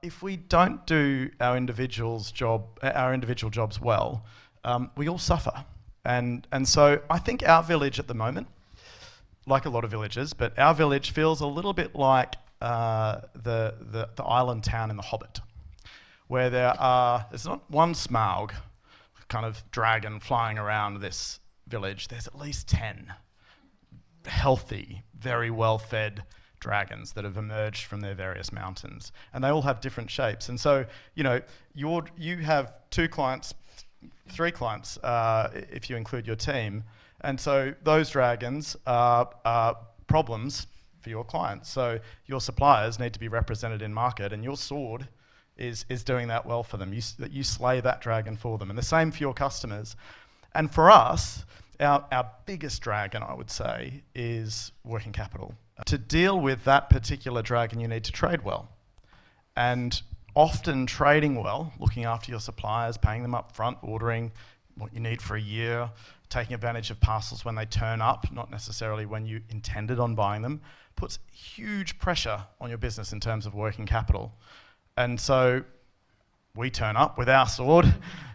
if we don't do our individual jobs well, we all suffer. And so I think our village at the moment, like a lot of villages, but our village feels a little bit like the island town in The Hobbit, where there's not one Smaug kind of dragon flying around this village. There's at least 10 healthy, very well-fed dragons that have emerged from their various mountains, and they all have different shapes. And so, you have 2 clients, 3 clients, if you include your team, and so those dragons are problems for your clients. So your suppliers need to be represented in market, and your sword is doing that well for them. You slay that dragon for them, and the same for your customers. And for us, our biggest dragon, I would say, is working capital. To deal with that particular dragon, you need to trade well. And often trading well, looking after your suppliers, paying them up front, ordering what you need for a year, taking advantage of parcels when they turn up, not necessarily when you intended on buying them, puts huge pressure on your business in terms of working capital. And so we turn up with our sword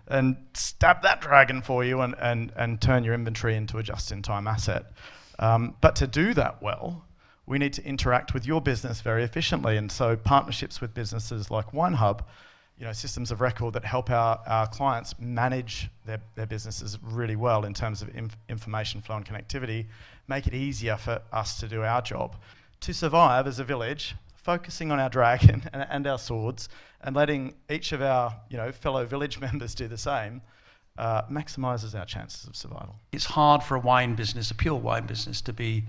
and stab that dragon for you and turn your inventory into a just-in-time asset. But to do that well, we need to interact with your business very efficiently. And so partnerships with businesses like WineHub, systems of record that help our clients manage their businesses really well in terms of information flow and connectivity, make it easier for us to do our job. To survive as a village, focusing on our dragon and our swords, and letting each of our fellow village members do the same, maximises our chances of survival. It's hard for a wine business, a pure wine business, to be,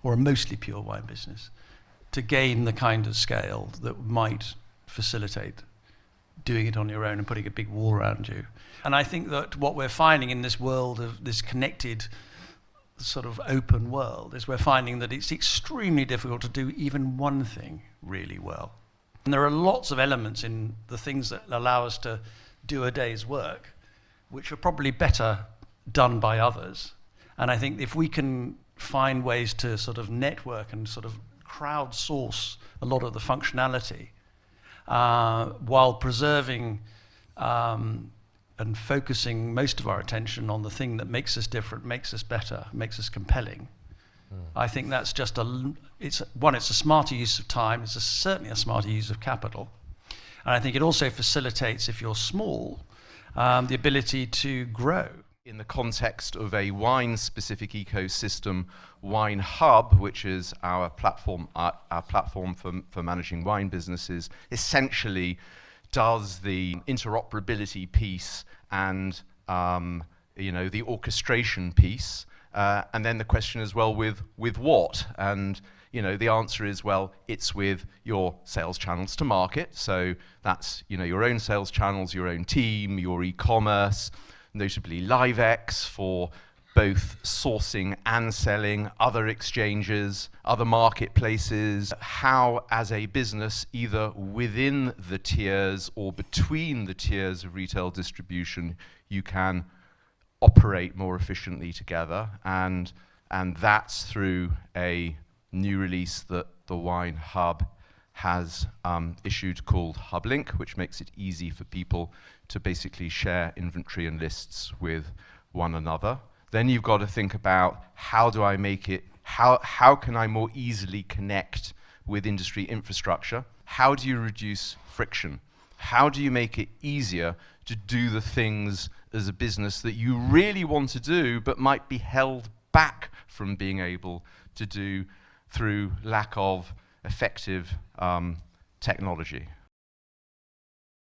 or a mostly pure wine business, to gain the kind of scale that might facilitate doing it on your own and putting a big wall around you. And I think that what we're finding in this world of this connected sort of open world is we're finding that it's extremely difficult to do even one thing really well. And there are lots of elements in the things that allow us to do a day's work which are probably better done by others. And I think if we can find ways to sort of network and sort of crowdsource a lot of the functionality while preserving and focusing most of our attention on the thing that makes us different, makes us better, makes us compelling. I think that's just it's a smarter use of time, it's certainly a smarter use of capital. And I think it also facilitates, if you're small, the ability to grow. In the context of a wine-specific ecosystem, WineHub, which is our platform for managing wine businesses, essentially does the interoperability piece and the orchestration piece, and then the question is, well, with what? And the answer is, well, it's with your sales channels to market. So that's your own sales channels, your own team, your e-commerce, notably LiveX for both sourcing and selling, other exchanges, other marketplaces, how as a business, either within the tiers or between the tiers of retail distribution, you can operate more efficiently together. And that's through a new release that the WineHub has issued called HubLink, which makes it easy for people to basically share inventory and lists with one another. Then you've got to think about, how do I make it, how can I more easily connect with industry infrastructure? How do you reduce friction? How do you make it easier to do the things as a business that you really want to do but might be held back from being able to do through lack of effective technology?